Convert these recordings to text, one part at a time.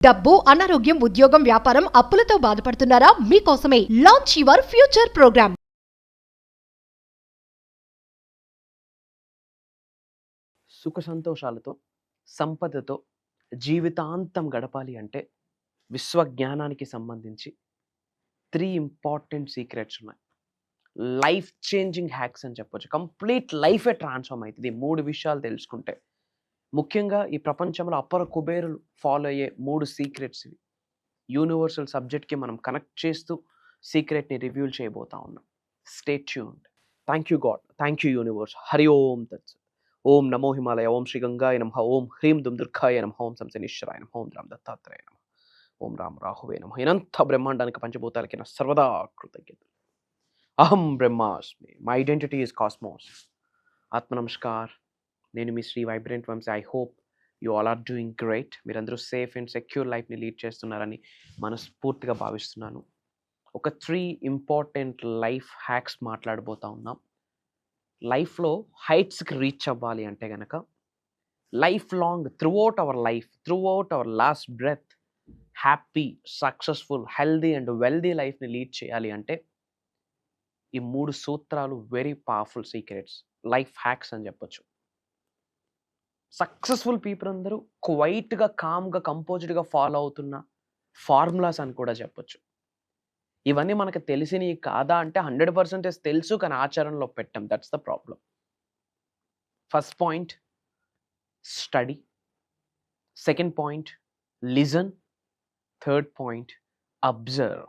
డబ్బు, అనారోగ్యం, ఉద్యోగం, వ్యాపారం, అప్పులతో బాధపడుతున్నారా? మీకోసమే లాంచ్ యువర్ ఫ్యూచర్ ప్రోగ్రామ్. సుఖ సంతోషాలతో, సంపదతో జీవితాంతం గడపాలి అంటే విశ్వజ్ఞానానికి సంబంధించి 3 ఇంపార్టెంట్ సీక్రెట్స్ ఉన్నాయి. లైఫ్ చేంజింగ్ హ్యాక్స్ అని చెప్పొచ్చు. కంప్లీట్ లైఫే ట్రాన్స్ఫార్మ్ అవుతుంది 3 విషయాలు తెలుసుకుంటే. ముఖ్యంగా ఈ ప్రపంచంలో అపర కుబేరులు ఫాలో అయ్యే 3 సీక్రెట్స్ ఇవి. యూనివర్సల్ సబ్జెక్ట్కి మనం కనెక్ట్ చేస్తూ సీక్రెట్ని రివ్యూల్ చేయబోతా ఉన్నాం. Stay tuned. Thank you God, thank you universe. Hari Om తత్సత్. ఓం నమో హిమాలయ, ఓం శ్రీ గంగాయ నమః, ఓం హ్రీం దుమ్ దుర్గాయ నమః, ఓం సంశనిశ్వరాయ నమః, ఓం రామ్ దత్తాత్రేయ నమః, ఓం రామ్ రాహువే నమః. ఇనంత బ్రహ్మాండానికి పంచభూతాలకి నా సర్వదా కృతజ్ఞతలు. అహం బ్రహ్మాస్మి, మై ఐడెంటిటీ ఈజ్ కాస్మోస్. ఆత్మ నమస్కార్. నేను మీ Shri vibrant Vamshi. I hope you all are doing great. మీరందరూ సేఫ్ అండ్ సెక్యూర్ లైఫ్ని లీడ్ చేస్తున్నారని మనస్ఫూర్తిగా భావిస్తున్నాను. ఒక 3 ఇంపార్టెంట్ లైఫ్ హ్యాక్స్ మాట్లాడబోతా ఉన్నాం. లైఫ్లో హైట్స్కి రీచ్ అవ్వాలి అంటే కనుక life long, throughout our last breath happy, successful, healthy and wealthy లైఫ్ని లీడ్ చేయాలి అంటే ఈ 3 సూత్రాలు very powerful secrets, life hacks అని చెప్పొచ్చు. సక్సెస్ఫుల్ పీపుల్ అందరూ క్వైట్గా, కామ్గా, కంపోజ్డ్గా ఫాలో అవుతున్న ఫార్ములాస్ అని కూడా చెప్పొచ్చు. ఇవన్నీ మనకు తెలిసినవి కాదా అంటే 100% తెలుసు, కానీ ఆచరణలో పెట్టాం. That's the problem. First point study, second point listen, third point observe.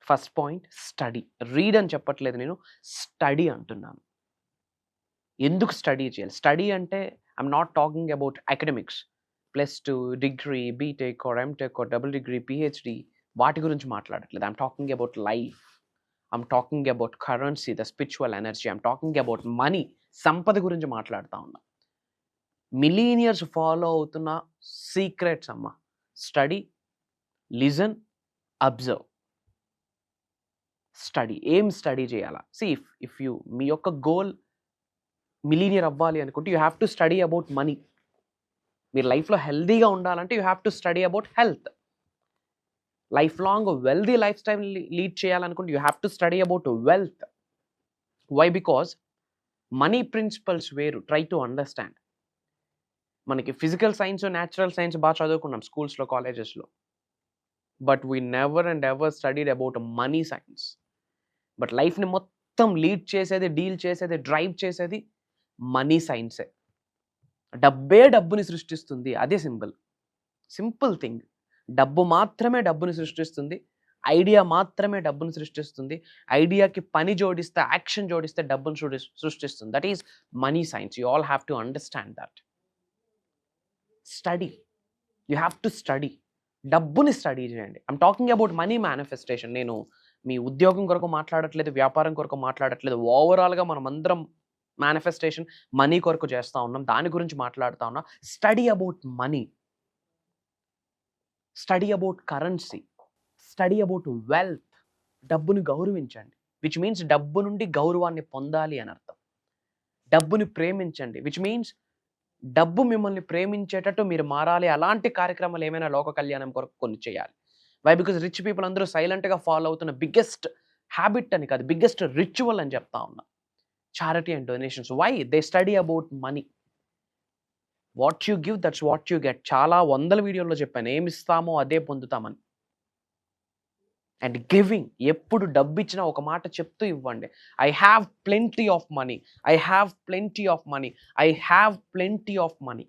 First point study. Read అని చెప్పట్లేదు, నేను స్టడీ అంటున్నాను. ఎందుకు స్టడీ చేయాలి? స్టడీ అంటే I'm not talking about academics, +2 degree, BTech or MTech or double degree, PhD, వాటి గురించి మాట్లాడట్లేదు. I'm talking about life, I'm talking about currency, the spiritual energy, I'm talking about money, సంపద గురించి మాట్లాడుతూ ఉన్నా. మిలీనియర్స్ ఫాలో అవుతున్న secrets అమ్మ. Study, listen, observe. Study. ఏం స్టడీ చేయాలా? ఇఫ్ యూ, మీ యొక్క గోల్ మిలీనియర్ అవ్వాలి అనుకుంటే you have to study about money. మీరు లైఫ్లో హెల్దీగా ఉండాలంటే you have to study about health. Lifelong wealthy lifestyle lead చేయాలనుకుంటే you have to study about wealth. Why? Because money principles వేరు. Try to understand. మనకి physical science, natural science బాగా చదువుకున్నాం స్కూల్స్లో, కాలేజెస్లో, but we never and ever studied about money science. But లైఫ్ని మొత్తం lead చేసేది, డీల్ చేసేది, డ్రైవ్ చేసేది మనీ సైన్సే. డబ్బే డబ్బుని సృష్టిస్తుంది. అదే సింపుల్ థింగ్. డబ్బు మాత్రమే డబ్బుని సృష్టిస్తుంది. ఐడియా మాత్రమే డబ్బుని సృష్టిస్తుంది. ఐడియాకి పని జోడిస్తే, యాక్షన్ జోడిస్తే డబ్బును సృష్టిస్తుంది. That is money science. You all have to understand that. Study. You have to study. డబ్బుని స్టడీ చేయండి. I'm talking about money manifestation. నేను మీ ఉద్యోగం కొరకు మాట్లాడట్లేదు, వ్యాపారం కొరకు మాట్లాడట్లేదు. ఓవరాల్గా మనం అందరం మేనిఫెస్టేషన్ మనీ కొరకు చేస్తూ ఉన్నాం. దాని గురించి మాట్లాడుతూ ఉన్నాం. Study about money, study about currency, study about wealth. డబ్బుని గౌరవించండి, విచ్ మీన్స్ డబ్బు నుండి గౌరవాన్ని పొందాలి అని అర్థం. డబ్బుని ప్రేమించండి, విచ్ మీన్స్ డబ్బు మిమ్మల్ని ప్రేమించేటట్టు మీరు మారాలి. అలాంటి కార్యక్రమాలు ఏమైనా లోక కళ్యాణం కొరకు కొన్ని చేయాలి. వై? బికాజ్ రిచ్ పీపుల్ అందరూ సైలెంట్గా ఫాలో అవుతున్న బిగ్గెస్ట్ హ్యాబిట్ అని కాదు, బిగ్గెస్ట్ రిచువల్ అని చెప్తా ఉన్నా, charity and donations. Why? They study about money. What you give, that's what you get. చాలా వందల వీడియోల్లో చెప్పాను, ఏమి ఇస్తామో అదే పొందుతామని. And giving. ఎప్పుడు డబ్బు ఇచ్చినా ఒక మాట చెప్తూ ఇవ్వండి. I have plenty of money, I have plenty of money, I have plenty of money.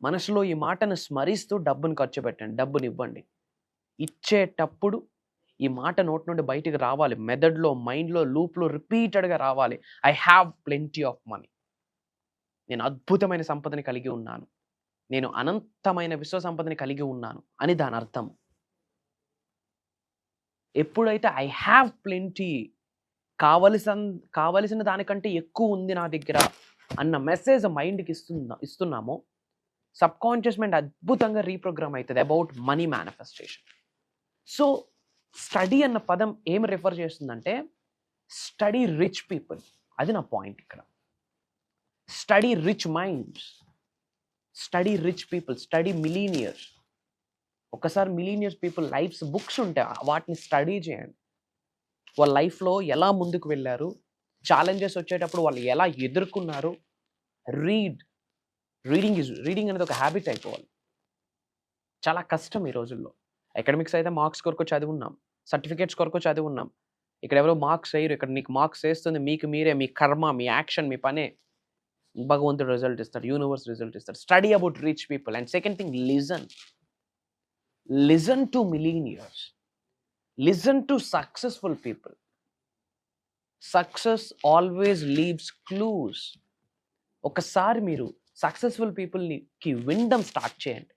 మనసులో ఈ మాటను స్మరిస్తూ డబ్బును ఖర్చు పెట్టండి, డబ్బుని ఇవ్వండి. ఇచ్చేటప్పుడు ఈ మాట నోటి నుండి బయటికి రావాలి, మెదడులో, మైండ్లో, లూప్లో రిపీటెడ్గా రావాలి. I have plenty of money. నేను అద్భుతమైన సంపదని కలిగి ఉన్నాను, నేను అనంతమైన విశ్వ సంపదని కలిగి ఉన్నాను అని దాని అర్థం. ఎప్పుడైతే ఐ హ్యావ్ ప్లెంటీ, కావలసిన దానికంటే ఎక్కువ ఉంది నా దగ్గర అన్న మెసేజ్ మైండ్కి ఇస్తున్నామో సబ్ కాన్షియస్ మైండ్ అద్భుతంగా రీప్రోగ్రామ్ అవుతుంది about money manifestation. So study అన్న పదం ఏమి రిఫర్ చేస్తుందంటే స్టడీ రిచ్ పీపుల్. అది నా పాయింట్ ఇక్కడ. Study rich minds, study rich people, study millionaires. ఒకసారి మిలీనియర్స్ పీపుల్ లైఫ్స్ బుక్స్ ఉంటాయి, వాటిని స్టడీ చేయండి. వాళ్ళ లైఫ్లో ఎలా ముందుకు వెళ్ళారు, ఛాలెంజెస్ వచ్చేటప్పుడు వాళ్ళు ఎలా ఎదుర్కొన్నారు. రీడింగ్ అనేది ఒక హ్యాబిట్ అయిపోవాలి. చాలా కష్టం ఈ రోజుల్లో. అకాడమిక్స్ అయితే మార్క్స్ కొరకు చదివున్నాం, సర్టిఫికేట్స్ కొరకు చదివున్నాం. ఇక్కడ ఎవరో మార్క్స్ వేయరు, ఇక్కడ నీకు మార్క్స్ వేస్తుంది మీకు మీరే, మీ కర్మ, మీ యాక్షన్, మీ పనే. భగవంతుడు రిజల్ట్ ఇస్తాడు, యూనివర్స్ రిజల్ట్ ఇస్తాడు. Study about rich people. And second thing, listen to millionaires, listen to successful people. Success always leaves clues. ఒకసారి మీరు సక్సెస్ఫుల్ పీపుల్కి వినడం స్టార్ట్ చేయండి,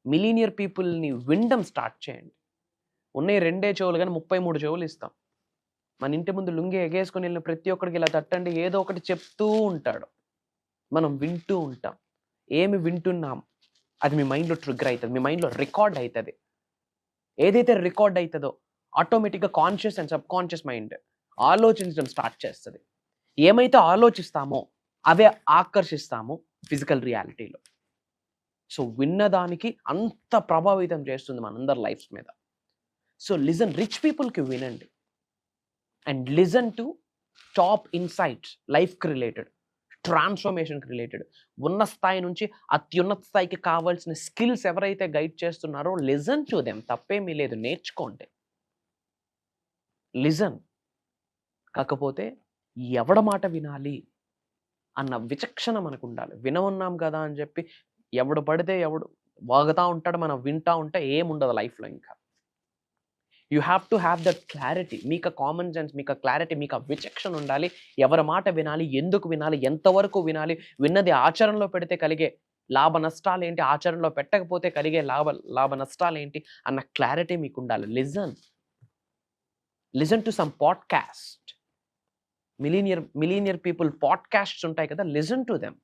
మిలీనియర్ పీపుల్ని వినడం స్టార్ట్ చేయండి. ఉన్నాయి 2 చెవులు కానీ 33 చెవులు ఇస్తాం. మన ఇంటి ముందు లుంగి ఎగేసుకొని వెళ్ళిన ప్రతి ఒక్కడికి ఇలా తట్టండి, ఏదో ఒకటి చెప్తూ ఉంటాడు, మనం వింటూ ఉంటాం. ఏమి వింటున్నాం అది మీ మైండ్లో ట్రిగ్గర్ అవుతుంది, మీ మైండ్లో రికార్డ్ అవుతుంది. ఏదైతే రికార్డ్ అవుతుందో ఆటోమేటిక్గా conscious and sub conscious mind ఆలోచించడం స్టార్ట్ చేస్తుంది. ఏమైతే ఆలోచిస్తామో అవే ఆకర్షిస్తాము ఫిజికల్ రియాలిటీలో. సో విన్నదానికి అంత ప్రభావితం చేస్తుంది మనందరి లైఫ్స్ మీద. సో లిజన్, రిచ్ పీపుల్కి వినండి. And listen to top insights, లైఫ్కి రిలేటెడ్, ట్రాన్స్ఫర్మేషన్కి రిలేటెడ్, ఉన్న స్థాయి నుంచి అత్యున్నత స్థాయికి కావాల్సిన స్కిల్స్ ఎవరైతే గైడ్ చేస్తున్నారో లిజన్ టు దెమ్. తప్పేమీ లేదు, నేర్చుకోండి. లిజన్. కాకపోతే ఎవడ మాట వినాలి అన్న విచక్షణ మనకు ఉండాలి. వినవున్నాం కదా అని చెప్పి ఎవడు పడితే ఎవడు వాగుతూ ఉంటాడు, మనం వింటూ ఉంటే ఏముండదు లైఫ్లో. ఇంకా you have to have that clarity. మీకు కామన్ సెన్స్, మీకు క్లారిటీ, మీకు విచక్షణ ఉండాలి. ఎవరి మాట వినాలి, ఎందుకు వినాలి, ఎంతవరకు వినాలి, విన్నది ఆచరణలో పెడితే కలిగే లాభ నష్టాలు ఏంటి, ఆచరణలో పెట్టకపోతే కలిగే లాభ నష్టాలు ఏంటి అన్న క్లారిటీ మీకు ఉండాలి. Listen to some podcast. Millionaire people podcasts ఉంటాయి కదా, లిజన్ టు దెమ్.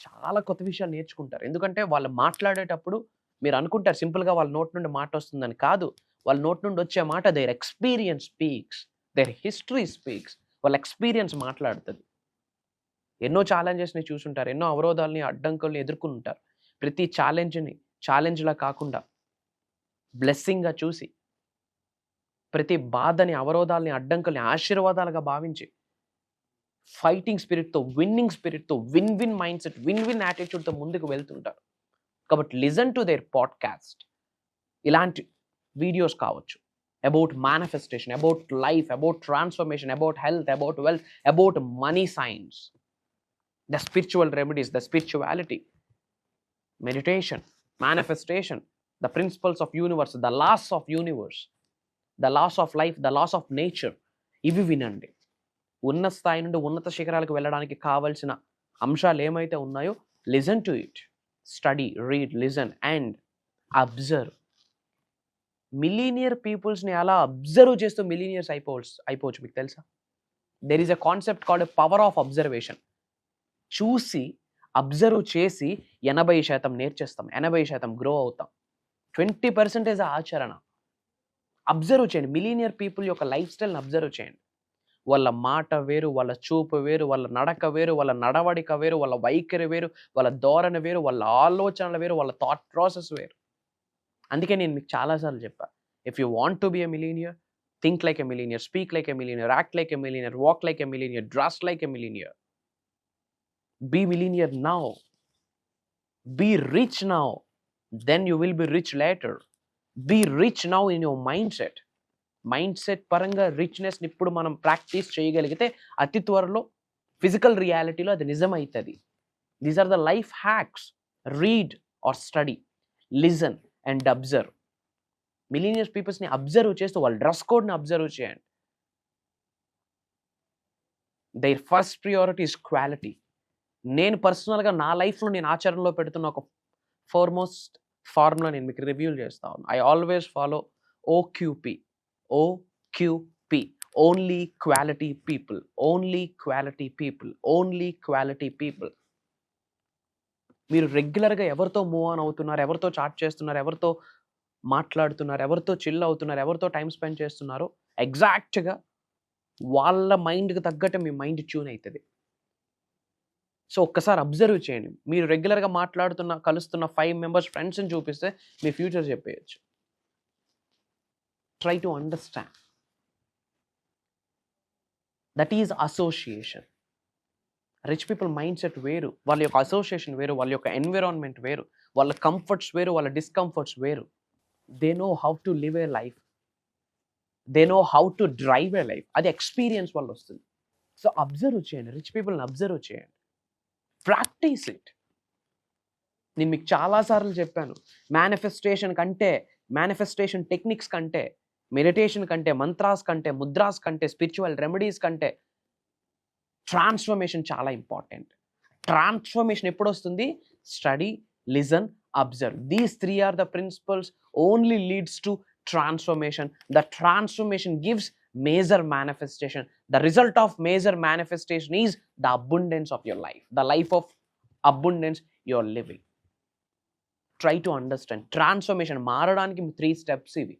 చాలా కొత్త విషయాలు నేర్చుకుంటారు. ఎందుకంటే వాళ్ళు మాట్లాడేటప్పుడు మీరు అనుకుంటారు సింపుల్గా వాళ్ళ నోటి నుండి మాట వస్తుందని. కాదు, వాళ్ళ నోటి నుండి వచ్చే మాట their experience speaks, their history speaks. వాళ్ళ ఎక్స్పీరియన్స్ మాట్లాడుతుంది. ఎన్నో ఛాలెంజెస్ని చూసుంటారు, ఎన్నో అవరోధాలని, అడ్డంకుల్ని ఎదుర్కొని ఉంటారు. ప్రతి ఛాలెంజ్లా కాకుండా బ్లెస్సింగ్గా చూసి, ప్రతి బాధని, అవరోధాలని, అడ్డంకుల్ని ఆశీర్వాదాలుగా భావించి, ఫైటింగ్ స్పిరిట్తో, విన్నింగ్ స్పిరిట్తో, విన్ మైండ్ సెట్, విన్ యాటిట్యూడ్తో ముందుకు వెళ్తుంటారు. కాబట్టి లిజన్ టు దేర్ పాడ్కాస్ట్. ఇలాంటి వీడియోస్ కావచ్చు, about manifestation, about life, about transformation, about health, about wealth, about money science, the spiritual remedies, the spirituality, meditation, manifestation, the principles of universe, the laws of universe, the laws of life, the laws of nature. ఇవి వినండి. ఉన్న స్థాయి నుండి ఉన్నత శిఖరాలకు వెళ్ళడానికి కావాల్సిన అంశాలు ఏమైతే ఉన్నాయో listen to it. Study, read, listen and observe. Millionaire పీపుల్స్ని అలా అబ్జర్వ్ చేస్తూ మిలీనియర్స్ అయిపోవచ్చు. మీకు తెలుసా, there is a concept called power of observation. చూసి అబ్జర్వ్ చేసి 80% నేర్చేస్తాం, 80% గ్రో అవుతాం. 20% ఆచరణ. అబ్జర్వ్ చేయండి, మిలీనియర్ పీపుల్ యొక్క లైఫ్ స్టైల్ని అబ్జర్వ్ చేయండి. వాళ్ళ మాట వేరు, వాళ్ళ చూపు వేరు, వాళ్ళ నడక వేరు, వాళ్ళ నడవడిక వేరు, వాళ్ళ వైఖరి వేరు, వాళ్ళ ధోరణి వేరు, వాళ్ళ ఆలోచనలు వేరు, వాళ్ళ థాట్ ప్రాసెస్ వేరు. అందుకే నేను మీకు చాలాసార్లు చెప్పా, if you want to be a millionaire, think like a millionaire, speak like a millionaire, act like a millionaire, walk like a millionaire, dress like a millionaire. Be millionaire now. Be rich now. Then you will be rich later. Be rich now in your mindset. Mind పరంగా రిచ్నెస్ని ఇప్పుడు మనం practice చేయగలిగితే అతి త్వరలో physical రియాలిటీలో అది నిజమవుతుంది. These are the life hacks. Read or study, listen and observe. Millionaire పీపుల్స్ని అబ్జర్వ్ చేస్తూ వాళ్ళ డ్రెస్ కోడ్ని అబ్జర్వ్ చేయండి. Their first priority is quality. నేను పర్సనల్గా నా లైఫ్లో నేను ఆచరణలో పెడుతున్న ఒక ఫార్మోస్ట్ ఫార్ములా నేను మీకు రివ్యూ చేస్తాను. I always follow OQP. Only quality people, only quality people, only quality people. మీరు రెగ్యులర్గా ఎవరితో మూవ్ ఆన్ అవుతున్నారు, ఎవరితో చాట్ చేస్తున్నారు, ఎవరితో మాట్లాడుతున్నారు, ఎవరితో చిల్ అవుతున్నారు, ఎవరితో టైం స్పెండ్ చేస్తున్నారో ఎగ్జాక్ట్గా వాళ్ళ మైండ్కి తగ్గట్టు మీ మైండ్ ట్యూన్ అవుతుంది. సో ఒక్కసారి అబ్జర్వ్ చేయండి. మీరు రెగ్యులర్గా కలుస్తున్న 5 మెంబర్స్ ఫ్రెండ్స్ని చూపిస్తే మీ ఫ్యూచర్ చెప్పేయచ్చు. Try to understand. That is association. Rich people mindset వేరు, వాళ్ళ యొక్క అసోసియేషన్ వేరు, వాళ్ళ యొక్క ఎన్విరాన్మెంట్ వేరు, వాళ్ళ కంఫర్ట్స్ వేరు, వాళ్ళ డిస్కంఫర్ట్స్ వేరు. They know how to live a life, they know how to drive a life. అది ఎక్స్పీరియన్స్ వల్ల వస్తుంది. సో అబ్జర్వ్ చేయండి, రిచ్ పీపుల్ని అబ్జర్వ్ చేయండి, ప్రాక్టీస్ ఇట్. నేను మీకు చాలాసార్లు చెప్పాను, మేనిఫెస్టేషన్ టెక్నిక్స్ కంటే, మెడిటేషన్ కంటే, మంత్రాస్ కంటే, ముద్రాస్ కంటే, స్పిరిచువల్ రెమెడీస్ కంటే ట్రాన్స్ఫర్మేషన్ చాలా ఇంపార్టెంట్. ట్రాన్స్ఫర్మేషన్ ఎప్పుడు వస్తుంది? Study, listen, observe. These 3 are the principles only leads to transformation. The transformation gives major manifestation. The result of major manifestation is the abundance of your life, the life of abundance you're living. Try to understand. Transformation మారడానికి 3 steps ఇవి.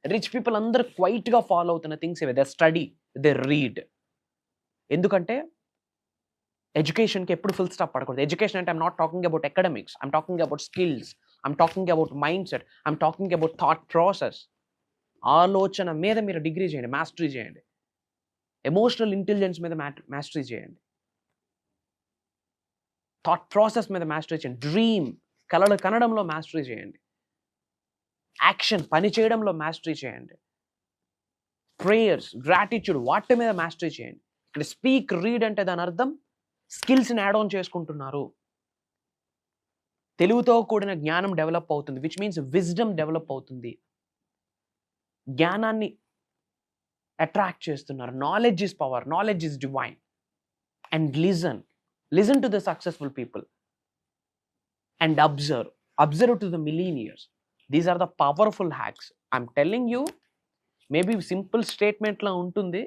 Rich people అందరూ క్వైట్గా follow అవుతున్న things ఇవి. They study, they read. ఎందుకంటే ఎడ్యుకేషన్కి ఎప్పుడు full stop పడకూడదు. Education అంటే I'm not talking about academics, I'm talking about skills, I'm talking about mind set, I'm talking about thought process. ఆలోచన మీద మీరు డిగ్రీ చేయండి, మాస్టరీ చేయండి. ఎమోషనల్ ఇంటెలిజెన్స్ మీద మాస్టరీ చేయండి. థాట్ ప్రాసెస్ మీద మాస్టరీ చేయండి. డ్రీమ్, కలలు కనడంలో మాస్టరీ చేయండి. యాక్షన్, పని చేయడంలో మాస్టరీ చేయండి. ప్రేయర్స్, గ్రాటిట్యూడ్, వాటి మీద మాస్టరీ చేయండి. ఇక్కడ స్పీక్, రీడ్ అంటే దాని అర్థం స్కిల్స్ని యాడ్ ఆన్ చేసుకుంటున్నారు. తెలుగుతో కూడిన జ్ఞానం డెవలప్ అవుతుంది, విచ్ మీన్స్ విజ్డమ్ డెవలప్ అవుతుంది. జ్ఞానాన్ని అట్రాక్ట్ చేస్తున్నారు. Knowledge is power, knowledge is divine. And listen to the successful people and observe to the millionaires. These are the powerful hacks. I'm telling you, maybe simple స్టేట్మెంట్లో ఉంటుంది,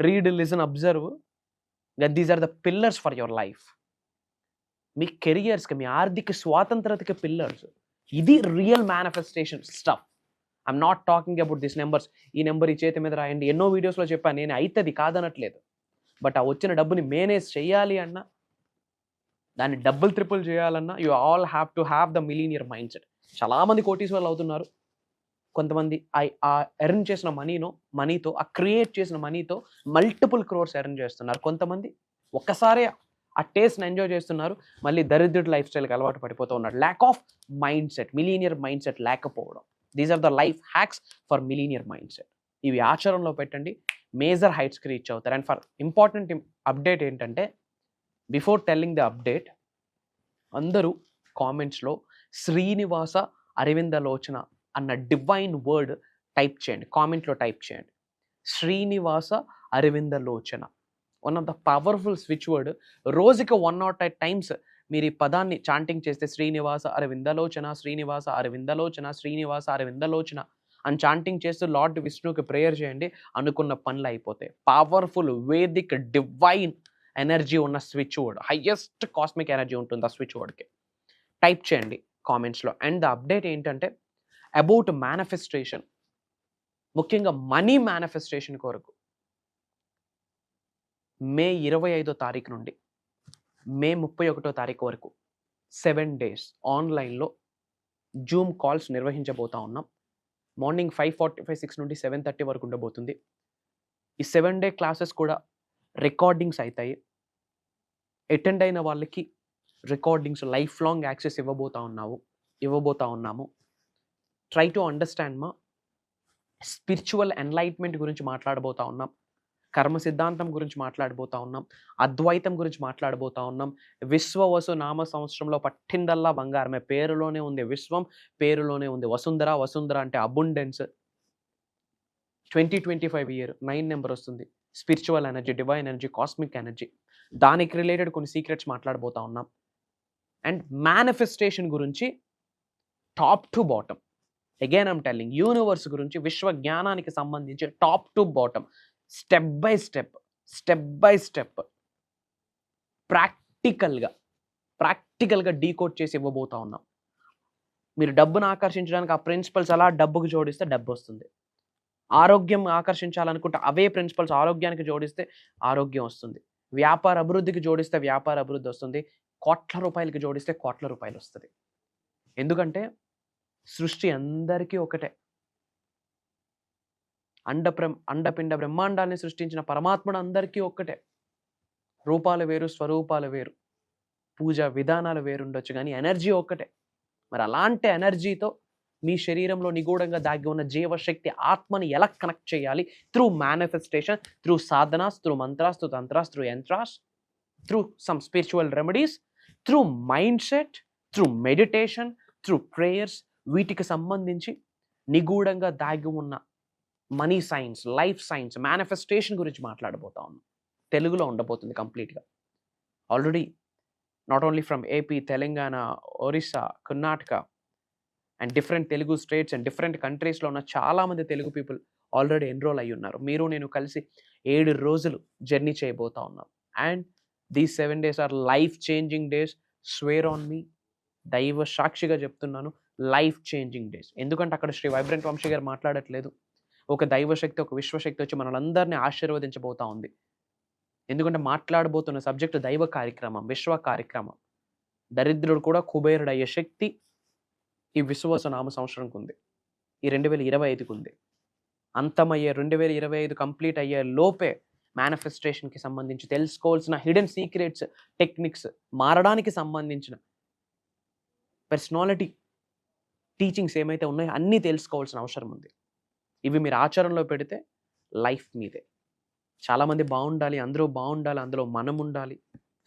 read, listen, observe. These are the pillars for your life. మీ కెరియర్స్కి, మీ ఆర్థిక స్వాతంత్రతకి pillars. ఇది real manifestation stuff. I'm not talking about this numbers. ఈ number ఈ చేతి మీద రాయండి. ఎన్నో వీడియోస్లో చెప్పాను, నేను అవుతుంది కాదనట్లేదు. బట్ ఆ వచ్చిన డబ్బుని మేనేజ్ చేయాలి అన్నా, దాన్ని డబుల్ ట్రిపుల్ చేయాలన్నా, you all have to have the millionaire mind set. చాలామంది కోటీశ్వర్లు అవుతున్నారు. కొంతమంది ఎర్న్ చేసిన మనీతో, ఆ క్రియేట్ చేసిన మనీతో మల్టిపుల్ క్రోర్స్ ఎర్న్ చేస్తున్నారు. కొంతమంది ఒక్కసారి ఆ టేస్ట్ని ఎంజాయ్ చేస్తున్నారు, మళ్ళీ దరిద్రుడి లైఫ్ స్టైల్కి అలవాటు పడిపోతూ ఉన్నారు. Lack of mindset, millionaire mindset లేకపోవడం. These are the life hacks for millionaire mindset. ఇవి ఆచరణలో పెట్టండి, మేజర్ హైట్స్కి రీచ్ అవుతారు. అండ్ ఫర్ ఇంపార్టెంట్ అప్డేట్ ఏంటంటే, బిఫోర్ టెల్లింగ్ ద అప్డేట్, అందరూ కామెంట్స్లో శ్రీనివాస అరవిందలోచన అన్న డివైన్ వర్డ్ టైప్ చేయండి. కామెంట్లో టైప్ చేయండి, Srinivasa Aravindalochana. One of the powerful switch word. రోజుకి 108 టైమ్స్ మీరు ఈ పదాన్ని చాంటింగ్ చేస్తే, శ్రీనివాస అరవిందలోచన, శ్రీనివాస అరవిందలోచన, శ్రీనివాస అరవిందలోచన అని చాంటింగ్ చేస్తూ లార్డ్ విష్ణుకి ప్రేయర్ చేయండి. అనుకున్న పనులు అయిపోతాయి. పవర్ఫుల్, వేదిక్, డివైన్ ఎనర్జీ ఉన్న switch word, highest cosmic energy ఉంటుంది ఆ స్విచ్ వర్డ్కి. టైప్ చేయండి కామెంట్స్లో. అండ్ ద అప్డేట్ ఏంటంటే, అబౌట్ మేనిఫెస్టేషన్, ముఖ్యంగా మనీ మేనిఫెస్టేషన్ కొరకు మే 25వ తారీఖు నుండి మే 31వ తారీఖు వరకు 7 days ఆన్లైన్లో జూమ్ కాల్స్ నిర్వహించబోతా ఉన్నాం. మార్నింగ్ 5:45, 6 నుండి 7:30 వరకు ఉండబోతుంది. ఈ 7 day క్లాసెస్ కూడా రికార్డింగ్స్ అవుతాయి. అటెండ్ అయిన వాళ్ళకి రికార్డింగ్స్, లైఫ్ లాంగ్ యాక్సెస్ ఇవ్వబోతా ఉన్నాము. ట్రై టు అండర్స్టాండ్ మా. స్పిరిచువల్ ఎన్లైట్మెంట్ గురించి మాట్లాడబోతా ఉన్నాం, కర్మ సిద్ధాంతం గురించి మాట్లాడబోతా ఉన్నాం, అద్వైతం గురించి మాట్లాడబోతా ఉన్నాం. విశ్వవసు నామ సంవత్సరంలో పట్టిందల్లా బంగారమే. పేరులోనే ఉంది విశ్వం, పేరులోనే ఉంది వసుంధర. వసుంధర అంటే అబుండెన్స్. 2025 ఇయర్ 9 నెంబర్ వస్తుంది. Spiritual energy, divine energy, cosmic energy, దానికి రిలేటెడ్ కొన్ని సీక్రెట్స్ మాట్లాడబోతా ఉన్నాం. అండ్ మేనిఫెస్టేషన్ గురించి top to bottom, again I'm telling, universe గురించి, విశ్వ జ్ఞానానికి సంబంధించి top to bottom, step by step ప్రాక్టికల్గా డీకోడ్ చేసి ఇవ్వబోతా ఉన్నాం. మీరు డబ్బును ఆకర్షించడానికి ఆ ప్రిన్సిపల్స్ అలా డబ్బుకు జోడిస్తే డబ్బు వస్తుంది. ఆరోగ్యం ఆకర్షించాలనుకుంటే అవే ప్రిన్సిపల్స్ ఆరోగ్యానికి జోడిస్తే ఆరోగ్యం వస్తుంది. వ్యాపార అభివృద్ధికి జోడిస్తే వ్యాపార అభివృద్ధి వస్తుంది. కోట్ల రూపాయలకి జోడిస్తే కోట్ల రూపాయలు వస్తుంది. ఎందుకంటే సృష్టి అందరికీ ఒకటే. అండపిండ బ్రహ్మాండాన్ని సృష్టించిన పరమాత్ముడు అందరికీ ఒక్కటే. రూపాలు వేరు, స్వరూపాలు వేరు, పూజ విధానాలు వేరుండొచ్చు, కానీ ఎనర్జీ ఒక్కటే. మరి అలాంటి ఎనర్జీతో మీ శరీరంలో నిగూఢంగా దాగి ఉన్న జీవశక్తి ఆత్మని ఎలా కనెక్ట్ చేయాలి? Through manifestation, through sadhanas, through mantras, through tantras, through yantras, through some spiritual remedies, through mindset, through meditation, through prayers. వీటికి సంబంధించి నిగూఢంగా దాగి ఉన్న money science, life science, manifestation గురించి మాట్లాడబోతా ఉన్నాం. తెలుగులో ఉండబోతుంది కంప్లీట్గా. Already not only from AP, Telangana, Orissa, Karnataka and different Telugu states and different కంట్రీస్లో ఉన్న చాలామంది తెలుగు పీపుల్ ఆల్రెడీ ఎన్రోల్ అయ్యి ఉన్నారు. మీరు నేను కలిసి 7 రోజులు జర్నీ చేయబోతా ఉన్నాం. And these 7 days are life changing days. Swear on me, దైవ సాక్షిగా చెప్తున్నాను, లైఫ్ చేంజింగ్ డేస్. ఎందుకంటే అక్కడ శ్రీ వైబ్రెంట్ వంశీ గారు మాట్లాడట్లేదు. ఒక దైవశక్తి, ఒక విశ్వశక్తి వచ్చి మనలందరినీ ఆశీర్వదించబోతా ఉంది. ఎందుకంటే మాట్లాడబోతున్న సబ్జెక్టు దైవ కార్యక్రమం, విశ్వ కార్యక్రమం. దరిద్రుడు కూడా కుబేరుడు అయ్యే శక్తి ఈ విశ్వాస నామ సంవత్సరంకు ఉంది, ఈ 2025కు ఉంది. అంతమయ్యే 2025 కంప్లీట్ అయ్యే లోపే మేనిఫెస్టేషన్కి సంబంధించి తెలుసుకోవాల్సిన హిడెన్ సీక్రెట్స్, టెక్నిక్స్, మారడానికి సంబంధించిన పర్సనాలిటీ టీచింగ్స్ ఏమైతే ఉన్నాయో అన్నీ తెలుసుకోవాల్సిన అవసరం ఉంది. ఇవి మీరు ఆచరణలో పెడితే లైఫ్ మీదే. చాలామంది బాగుండాలి, అందరూ బాగుండాలి, అందులో మనం ఉండాలి.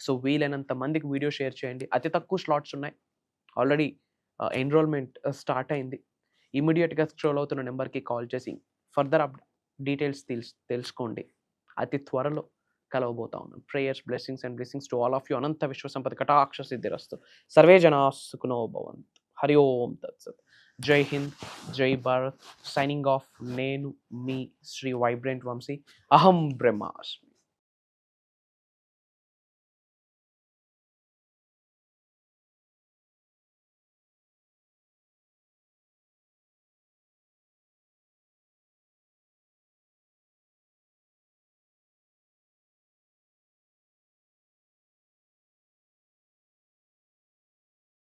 సో వీలైనంత మందికి వీడియో షేర్ చేయండి. అతి తక్కువ స్లాట్స్ ఉన్నాయి. ఆల్రెడీ ఎన్రోల్మెంట్ స్టార్ట్ అయింది. ఇమీడియట్గా స్క్రోల్ అవుతున్న నెంబర్కి కాల్ చేసి ఫర్దర్ డీటెయిల్స్ తెలుసుకోండి. అతి త్వరలో కలవబోతా ఉన్నాం. Prayers, blessings and blessings to all of you. అనంత విశ్వసంపద కటాక్ష సిద్ధిరస్తు. సర్వే జనా సుఖినో భవంతు. హరి ఓం తత్సత్. జై హింద్, జై భారత్. Signing off. నేను మీ శ్రీ వైబ్రెంట్ వంశీ. అహం బ్రహ్మాస్మి.